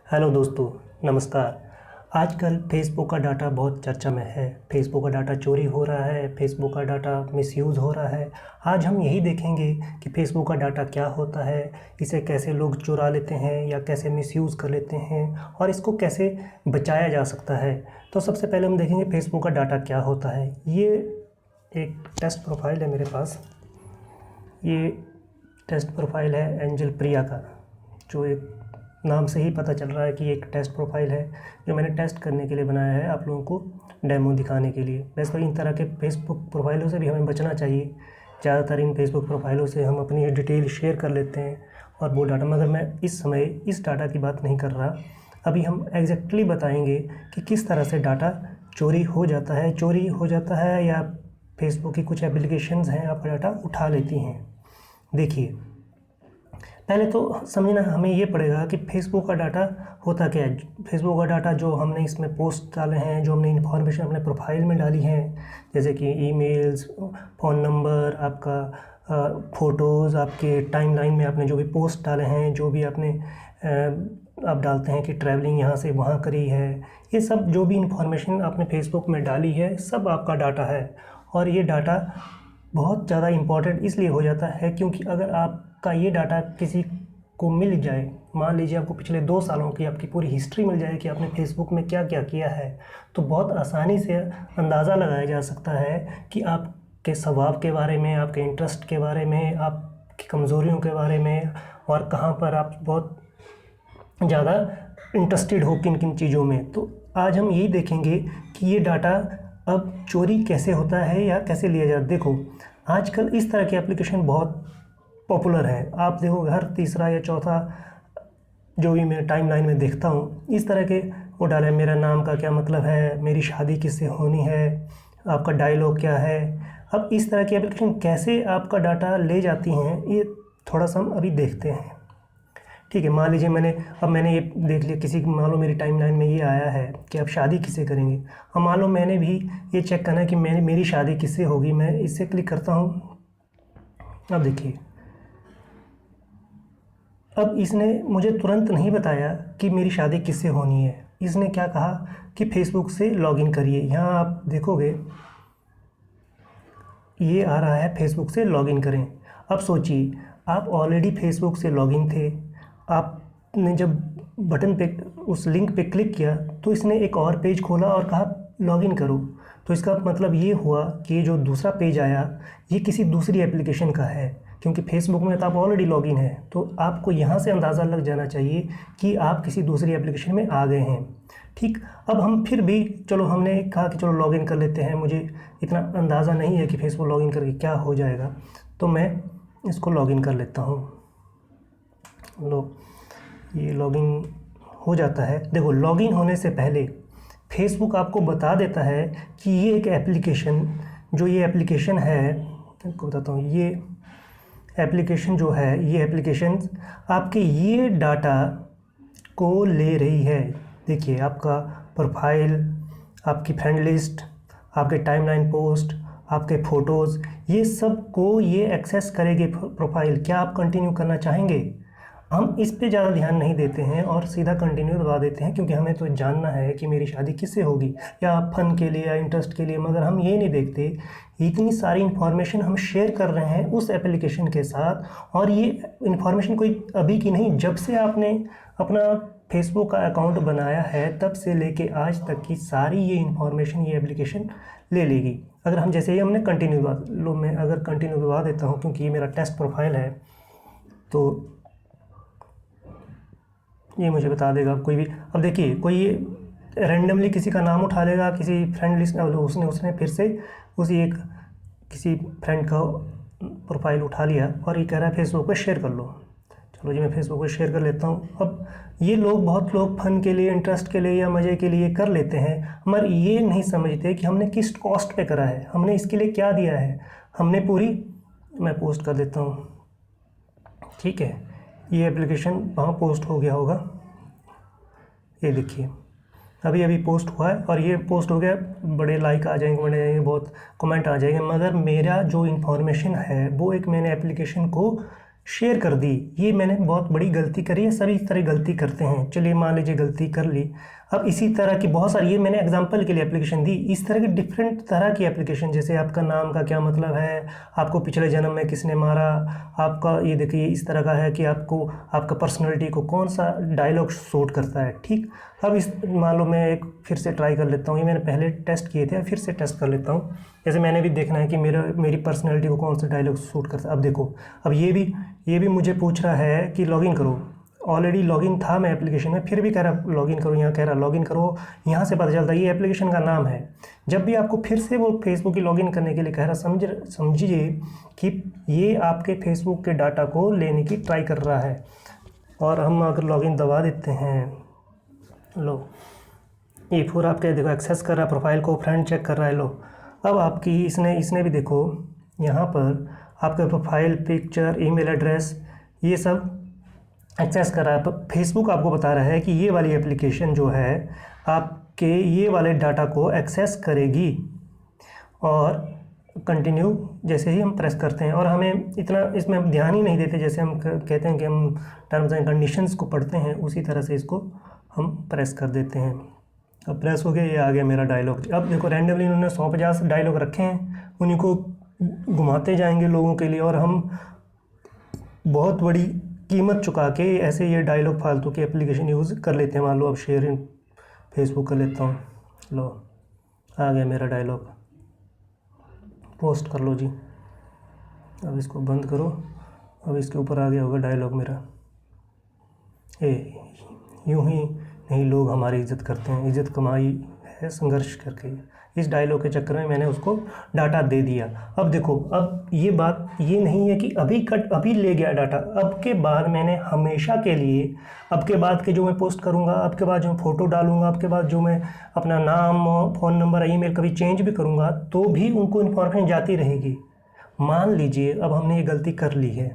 Hello दोस्तों, नमस्कार। आजकल फेसबुक का डाटा बहुत चर्चा में है। फेसबुक का डाटा चोरी हो रहा है, फेसबुक का डाटा मिसयूज़ हो रहा है। आज हम यही देखेंगे कि फेसबुक का डाटा क्या होता है, इसे कैसे लोग चुरा लेते हैं या कैसे मिसयूज़ कर लेते हैं और इसको कैसे बचाया जा सकता है। तो सबसे पहले हम देखेंगे फेसबुक का डाटा क्या होता है। ये एक टेस्ट प्रोफाइल है मेरे पास। ये टेस्ट प्रोफाइल है एंजल प्रिया का, जो एक नाम से ही पता चल रहा है कि एक टेस्ट प्रोफाइल है जो मैंने टेस्ट करने के लिए बनाया है, आप लोगों को डेमो दिखाने के लिए। वैसे तो इन तरह के फेसबुक प्रोफाइलों से भी हमें बचना चाहिए। ज़्यादातर इन फेसबुक प्रोफाइलों से हम अपनी डिटेल शेयर कर लेते हैं और वो डाटा, मगर मैं इस समय इस डाटा की बात नहीं कर रहा। अभी हम एग्जैक्टली बताएंगे कि किस तरह से डाटा चोरी हो जाता है या फेसबुक की कुछ एप्लीकेशंस हैं आपका डाटा उठा लेती हैं। देखिए, पहले तो समझना हमें ये पड़ेगा कि फेसबुक का डाटा होता क्या है। फेसबुक का डाटा जो हमने इसमें पोस्ट डाले हैं, जो हमने इन्फॉर्मेशन अपने प्रोफाइल में डाली है, जैसे कि ईमेल्स, फ़ोन नंबर, आपका फ़ोटोज़, आपके टाइमलाइन में आपने जो भी पोस्ट डाले हैं, जो भी आपने आप डालते हैं कि ट्रैवलिंग यहाँ से वहाँ करी है, ये सब जो भी इन्फॉर्मेशन आपने फेसबुक में डाली है सब आपका डाटा है। और ये डाटा बहुत ज़्यादा इम्पॉर्टेंट इसलिए हो जाता है क्योंकि अगर आपका ये डाटा किसी को मिल जाए, मान लीजिए आपको पिछले 2 सालों की आपकी पूरी हिस्ट्री मिल जाए कि आपने फेसबुक में क्या क्या किया है, तो बहुत आसानी से अंदाज़ा लगाया जा सकता है कि आपके स्वभाव के बारे में, आपके इंटरेस्ट के बारे में, आपकी कमज़ोरियों के बारे में और कहाँ पर आप बहुत ज़्यादा इंटरेस्टेड हो किन किन चीज़ों में। तो आज हम यही देखेंगे कि ये डाटा अब चोरी कैसे होता है या कैसे लिया जाता है। देखो, आजकल इस तरह के एप्लीकेशन बहुत पॉपुलर हैं। आप देखोगे हर तीसरा या चौथा जो भी मैं टाइमलाइन में देखता हूँ, इस तरह के वो डाले, मेरा नाम का क्या मतलब है, मेरी शादी किससे होनी है, आपका डायलॉग क्या है। अब इस तरह की एप्लीकेशन कैसे आपका डाटा ले जाती हैं, ये थोड़ा सा हम अभी देखते हैं। ठीक है, मान लीजिए मैंने ये देख लिया, किसी मान लो मेरी टाइमलाइन में ये आया है कि आप शादी किससे करेंगे। अब मान लो मैंने भी ये चेक करना है कि मेरी शादी किससे होगी। मैं इससे क्लिक करता हूँ। अब देखिए, अब इसने मुझे तुरंत नहीं बताया कि मेरी शादी किससे होनी है। इसने क्या कहा कि फेसबुक से लॉगिन करिए। यहाँ आप देखोगे ये आ रहा है फेसबुक से लॉगिन करें। अब सोचिए, आप ऑलरेडी फेसबुक से लॉगिन थे, आपने जब बटन पे उस लिंक पे क्लिक किया तो इसने एक और पेज खोला और कहा लॉगिन करो। तो इसका मतलब ये हुआ कि ये जो दूसरा पेज आया ये किसी दूसरी एप्लीकेशन का है, क्योंकि फेसबुक में तो आप ऑलरेडी लॉगिन है। तो आपको यहाँ से अंदाज़ा लग जाना चाहिए कि आप किसी दूसरी एप्लीकेशन में आ गए हैं। ठीक, अब हम फिर भी चलो, हमने कहा कि चलो लॉगिन कर लेते हैं, मुझे इतना अंदाज़ा नहीं है कि फेसबुक लॉगिन करके क्या हो जाएगा, तो मैं इसको लॉगिन कर लेता हूँ। लो, ये लॉगिन हो जाता है। देखो, लॉगिन होने से पहले फेसबुक आपको बता देता है कि ये एक एप्लीकेशन, जो ये एप्लीकेशन है, आपको बताता हूँ, ये एप्लीकेशन जो है, ये एप्लीकेशन आपके ये डाटा को ले रही है। देखिए, आपका प्रोफाइल, आपकी फ्रेंड लिस्ट, आपके टाइमलाइन पोस्ट, आपके फ़ोटोज़, ये सब को ये एक्सेस करेगी प्रोफाइल। क्या आप कंटिन्यू करना चाहेंगे? हम इस पे ज़्यादा ध्यान नहीं देते हैं और सीधा कंटिन्यू दबा देते हैं, क्योंकि हमें तो जानना है कि मेरी शादी किससे होगी, या फ़न के लिए या इंटरेस्ट के लिए। मगर हम ये नहीं देखते इतनी सारी इन्फॉर्मेशन हम शेयर कर रहे हैं उस एप्लीकेशन के साथ। और ये इन्फॉर्मेशन कोई अभी की नहीं, जब से आपने अपना फेसबुक का अकाउंट बनाया है तब से लेके आज तक की सारी ये इन्फॉर्मेशन ये एप्लीकेशन ले लेगी। अगर हम जैसे ही हमने कंटिन्यू लो, मैं अगर कंटिन्यू दबा देता हूँ, क्योंकि ये मेरा टेस्ट प्रोफाइल है, तो ये मुझे बता देगा कोई भी। अब देखिए, कोई रैंडमली किसी का नाम उठा लेगा, किसी फ्रेंड लिस्ट में उसने फिर से उसी एक किसी फ्रेंड का प्रोफाइल उठा लिया और ये कह रहा है फेसबुक पे शेयर कर लो। चलो जी, मैं फेसबुक पे शेयर कर लेता हूँ। अब ये बहुत लोग फ़न के लिए, इंटरेस्ट के लिए या मज़े के लिए कर लेते हैं, मगर ये नहीं समझते कि हमने किस कॉस्ट पे करा है, हमने इसके लिए क्या दिया है। हमने पूरी, मैं पोस्ट कर देता हूँ, ठीक है, ये एप्लीकेशन वहाँ पोस्ट हो गया होगा। ये देखिए, अभी अभी पोस्ट हुआ है और ये पोस्ट हो गया, बड़े लाइक आ जाएंगे, बहुत कमेंट आ जाएंगे, मगर मेरा जो इन्फॉर्मेशन है वो एक मैंने एप्लीकेशन को शेयर कर दी, ये मैंने बहुत बड़ी गलती करी है। सभी इस तरह गलती करते हैं। चलिए मान लीजिए गलती कर ली। अब इसी तरह की बहुत सारी, ये मैंने एग्जांपल के लिए एप्लीकेशन दी, इस तरह की डिफरेंट तरह की एप्लीकेशन, जैसे आपका नाम का क्या मतलब है, आपको पिछले जन्म में किसने मारा, आपका ये देखिए इस तरह का है कि आपको आपका पर्सनैलिटी को कौन सा डायलॉग सूट करता है। ठीक, अब इस मान लो मैं एक फिर से ट्राई कर लेता हूँ, ये मैंने पहले टेस्ट किए थे, फिर से टेस्ट कर लेता हूँ। जैसे मैंने भी देखना है कि मेरी पर्सनैलिटी को कौन सा डायलॉग सूट करता है। अब देखो, अब ये भी मुझे पूछ रहा है कि लॉगिन करो। ऑलरेडी लॉगिन था मैं एप्लीकेशन में, फिर भी कह रहा लॉगिन करो, यहाँ कह रहा लॉगिन करो। यहाँ से पता चलता है ये एप्लीकेशन का नाम है। जब भी आपको फिर से वो फेसबुक की लॉगिन करने के लिए कह रहा, समझिए कि ये आपके फेसबुक के डाटा को लेने की ट्राई कर रहा है। और हम अगर लॉगिन दबा देते हैं, लो ये पूरा आपके देखो एक्सेस कर रहा है, प्रोफाइल को फ्रेंड चेक कर रहा है। लो अब आपकी इसने भी देखो यहाँ पर आपका प्रोफाइल पिक्चर ईमेल एड्रेस ये सब एक्सेस कर रहा है। फेसबुक आपको बता रहा है कि ये वाली एप्लीकेशन जो है आपके ये वाले डाटा को एक्सेस करेगी। और कंटिन्यू जैसे ही हम प्रेस करते हैं, और हमें इतना इसमें ध्यान ही नहीं देते, जैसे हम कहते हैं कि हम टर्म्स एंड कंडीशंस को पढ़ते हैं, उसी तरह से इसको हम प्रेस कर देते हैं। अब प्रेस हो गया, ये आ गया मेरा डायलॉग। अब देखो रैंडमली उन्होंने 150 डायलॉग रखे हैं, उन्हीं को घुमाते जाएंगे लोगों के लिए, और हम बहुत बड़ी कीमत चुका के ऐसे ये डायलॉग फालतू की एप्लीकेशन यूज़ कर लेते हैं। मान लो अब शेयर इन फेसबुक कर लेता हूँ, लो आ गया मेरा डायलॉग, पोस्ट कर लो जी। अब इसको बंद करो, अब इसके ऊपर आ गया होगा डायलॉग मेरा। यूं ही नहीं लोग हमारी इज़्ज़त करते हैं, इज़्ज़त कमाई है संघर्ष करके। इस डायलॉग के चक्कर में मैंने उसको डाटा दे दिया। अब देखो, अब ये बात ये नहीं है कि अभी ले गया डाटा, अब के बाद मैंने हमेशा के लिए, अब के बाद के जो मैं पोस्ट करूँगा, अब के बाद जो मैं फ़ोटो डालूँगा, अब के बाद जो मैं अपना नाम फ़ोन नंबर ईमेल कभी चेंज भी करूँगा, तो भी उनको इन्फॉर्मेशन जाती रहेगी। मान लीजिए अब हमने ये गलती कर ली है,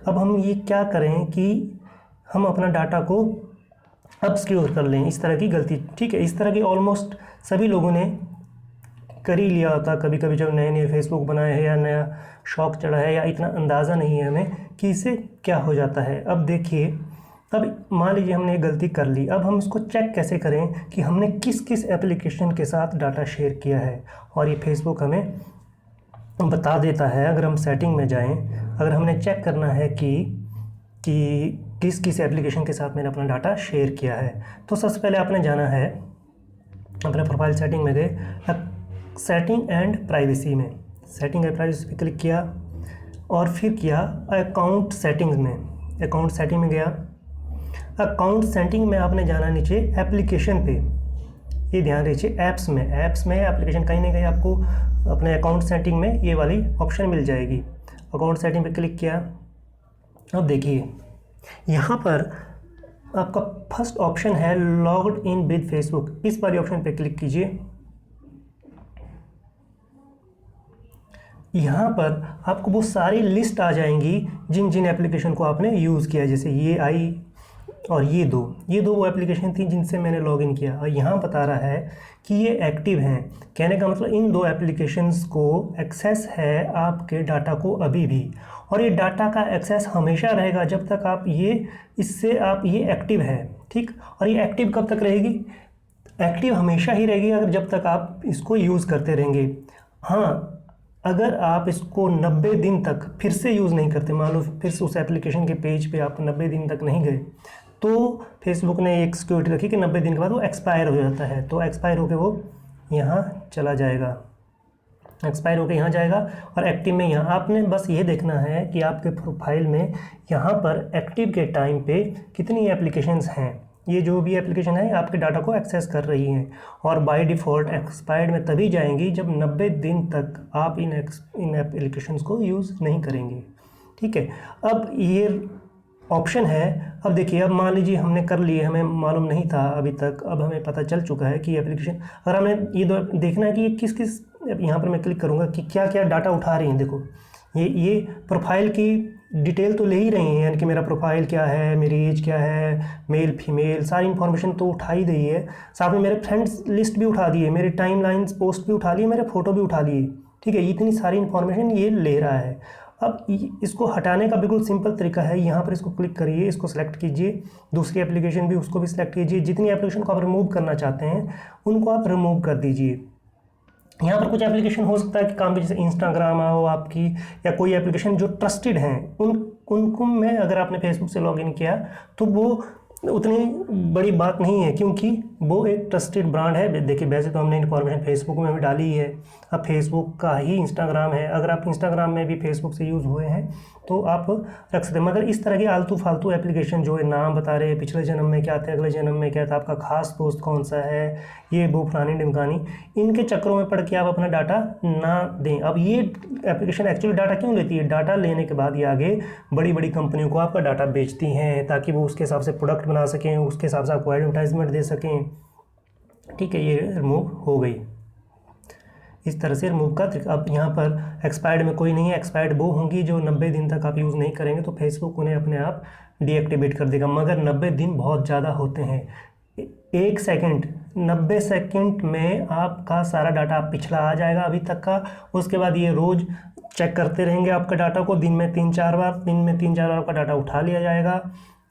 अब हम ये क्या करें कि हम अपना डाटा को अब सिक्योर कर लें। इस तरह की गलती, ठीक है, इस तरह की ऑलमोस्ट सभी लोगों ने कर ही लिया होता। कभी कभी जब नए नए फेसबुक बनाए हैं या नया शौक चढ़ा है, या इतना अंदाज़ा नहीं है हमें कि इससे क्या हो जाता है। अब देखिए, अब मान लीजिए हमने गलती कर ली, अब हम इसको चेक कैसे करें कि हमने किस किस एप्लीकेशन के साथ डाटा शेयर किया है। और ये फेसबुक हमें बता देता है। अगर हम सेटिंग में जाएं, अगर हमने चेक करना है कि किस किस एप्लीकेशन के साथ मैंने अपना डाटा शेयर किया है, तो सबसे पहले आपने जाना है अपने प्रोफाइल सेटिंग में गए, सेटिंग एंड प्राइवेसी में, सेटिंग एंड प्राइवेसी पे क्लिक किया, और फिर किया अकाउंट सेटिंग्स में। अकाउंट सेटिंग में गया, अकाउंट सेटिंग में आपने जाना नीचे एप्लीकेशन पे, ये ध्यान रखिए ऐप्स में एप्लीकेशन कहीं ना कहीं आपको अपने अकाउंट सेटिंग में ये वाली ऑप्शन मिल जाएगी। अकाउंट सेटिंग पे क्लिक किया। अब देखिए यहाँ पर आपका फर्स्ट ऑप्शन है लॉग्ड इन विद फेसबुक, इस वाली ऑप्शन पे क्लिक कीजिए। यहाँ पर आपको वो सारी लिस्ट आ जाएंगी जिन जिन एप्लीकेशन को आपने यूज़ किया। जैसे ये आई और ये दो वो एप्लीकेशन थी जिनसे मैंने लॉगिन किया, और यहाँ बता रहा है कि ये एक्टिव हैं। कहने का मतलब इन दो एप्लीकेशंस को एक्सेस है आपके डाटा को अभी भी, और ये डाटा का एक्सेस हमेशा रहेगा जब तक आप ये एक्टिव है। ठीक, और ये एक्टिव कब तक रहेगी? एक्टिव हमेशा ही रहेगी अगर जब तक आप इसको यूज़ करते रहेंगे। हाँ, अगर आप इसको 90 दिन तक फिर से यूज़ नहीं करते, मान लो फिर से उस एप्लीकेशन के पेज पे आप 90 दिन तक नहीं गए, तो फेसबुक ने एक सिक्योरिटी रखी कि 90 दिन के बाद वो एक्सपायर हो जाता है। तो एक्सपायर होकर वो यहाँ चला जाएगा, एक्सपायर होकर यहाँ जाएगा, और एक्टिव में यहाँ आपने बस ये देखना है कि आपके प्रोफाइल में यहाँ पर एक्टिव के टाइम पे कितनी एप्लीकेशंस हैं। ये जो भी एप्लीकेशन है आपके डाटा को एक्सेस कर रही हैं, और बाय डिफ़ॉल्ट एक्सपायर्ड में तभी जाएंगी जब 90 दिन तक आप इन एप्लीकेशंस को यूज़ नहीं करेंगे। ठीक है, अब ये ऑप्शन है। अब देखिए, अब मान लीजिए हमने कर लिए, हमें मालूम नहीं था अभी तक, अब हमें पता चल चुका है कि एप्लीकेशन, अगर हमें ये देखना है कि ये किस किस, यहाँ पर मैं क्लिक करूँगा कि क्या क्या डाटा उठा रही हैं। देखो ये प्रोफाइल की डिटेल तो ले ही रही हैं, यानी कि मेरा प्रोफाइल क्या है, मेरी एज क्या है, मेल फीमेल, सारी इन्फॉर्मेशन तो उठा ही दी है। साथ में मेरे फ्रेंड्स लिस्ट भी उठा दी है, मेरे टाइम लाइन्स पोस्ट भी उठा लिए, मेरे फ़ोटो भी उठा लिए। ठीक है, इतनी सारी इन्फॉर्मेशन ये ले रहा है। अब इसको हटाने का बिल्कुल सिंपल तरीका है, यहाँ पर इसको क्लिक करिए, इसको सेलेक्ट कीजिए, दूसरी एप्लीकेशन भी उसको भी सिलेक्ट कीजिए, जितनी एप्लीकेशन को आप रिमूव करना चाहते हैं उनको आप रिमूव कर दीजिए। यहाँ पर कुछ एप्लीकेशन हो सकता है कि काम की, जैसे इंस्टाग्राम हो आपकी, या कोई एप्लीकेशन जो ट्रस्टेड हैं उनको में अगर आपने फेसबुक से लॉगिन किया तो वो उतनी बड़ी बात नहीं है, क्योंकि वो एक ट्रस्टेड ब्रांड है। देखिए वैसे तो हमने इन्फॉर्मेशन फेसबुक में भी डाली ही है, अब फेसबुक का ही इंस्टाग्राम है, अगर आप इंस्टाग्राम में भी फेसबुक से यूज़ हुए हैं तो आप रख सकते हैं। मगर इस तरह की आलतू फालतू एप्लीकेशन जो है नाम बता रहे हैं, पिछले जन्म में क्या थे, अगले जन्म में क्या था, आपका खास दोस्त कौन सा है, ये वो फलानी ढिमकानी, इनके चक्करों में पड़ के आप अपना डाटा ना दें। अब ये एप्लीकेशन एक्चुअली डाटा क्यों लेती है? डाटा लेने के बाद ये आगे बड़ी बड़ी कंपनियों को आपका डाटा बेचती हैं, ताकि वो उसके हिसाब से प्रोडक्ट बना सकें, उसके हिसाब से आपको एडवर्टाइजमेंट दे सकें। ठीक है, ये रिमूव हो गई। इस तरह से रिमूव का तरीका। अब यहाँ पर एक्सपायर्ड में कोई नहीं है, एक्सपायर्ड वो होंगी जो 90 दिन तक आप यूज़ नहीं करेंगे तो फेसबुक उन्हें अपने आप डीएक्टिवेट कर देगा। मगर 90 दिन बहुत ज़्यादा होते हैं, 1 सेकंड 90 सेकंड में आपका सारा डाटा पिछला आ जाएगा अभी तक का। उसके बाद ये रोज़ चेक करते रहेंगे आपका डाटा को, दिन में 3-4 बार आपका डाटा उठा लिया जाएगा,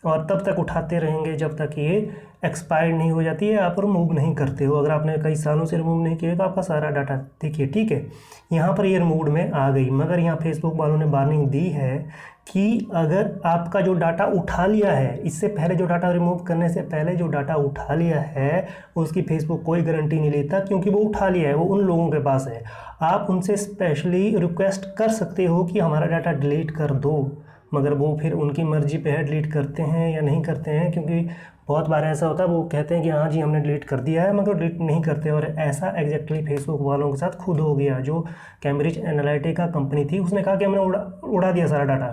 और तब तक उठाते रहेंगे जब तक ये एक्सपायर्ड नहीं हो जाती है, आप रिमूव नहीं करते हो। अगर आपने कई सालों से रिमूव नहीं किया तो आपका सारा डाटा देखिए। ठीक है, यहाँ पर ये रिमूव में आ गई, मगर यहाँ फेसबुक वालों ने वार्निंग दी है कि अगर आपका जो डाटा उठा लिया है, इससे पहले जो डाटा रिमूव करने से पहले जो डाटा उठा लिया है उसकी फेसबुक कोई गारंटी नहीं लेता, क्योंकि वो उठा लिया है, वो उन लोगों के पास है। आप उनसे स्पेशली रिक्वेस्ट कर सकते हो कि हमारा डाटा डिलीट कर दो, मगर वो फिर उनकी मर्जी पे है, डिलीट करते हैं या नहीं करते हैं। क्योंकि बहुत बार ऐसा होता है, वो कहते हैं कि हाँ जी हमने डिलीट कर दिया है, मगर डिलीट नहीं करते। और ऐसा एग्जैक्टली फेसबुक वालों के साथ खुद हो गया। जो कैम्ब्रिज एनालिटिका कंपनी थी उसने कहा कि हमने उड़ा दिया सारा डाटा,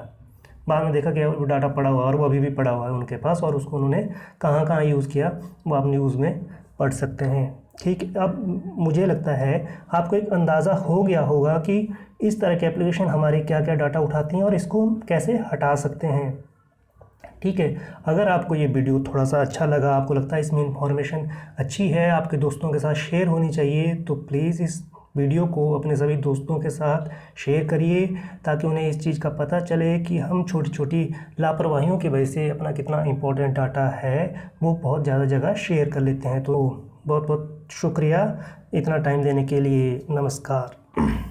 बाद में देखा कि वो डाटा पड़ा हुआ, और वो अभी भी पड़ा हुआ है उनके पास, और उसको उन्होंने कहाँ कहाँ यूज़ किया वो आप न्यूज़ में पढ़ सकते हैं। ठीक है, अब मुझे लगता है आपको एक अंदाज़ा हो गया होगा कि इस तरह के एप्लीकेशन हमारे क्या क्या डाटा उठाती हैं और इसको हम कैसे हटा सकते हैं। ठीक है, अगर आपको ये वीडियो थोड़ा सा अच्छा लगा, आपको लगता है इसमें इंफॉर्मेशन अच्छी है, आपके दोस्तों के साथ शेयर होनी चाहिए, तो प्लीज़ इस वीडियो को अपने सभी दोस्तों के साथ शेयर करिए, ताकि उन्हें इस चीज़ का पता चले कि हम छोटी छोटी लापरवाहियों की वजह से अपना कितना इम्पोर्टेंट डाटा है वो बहुत ज़्यादा जगह शेयर कर लेते हैं। तो बहुत बहुत शुक्रिया इतना टाइम देने के लिए। नमस्कार।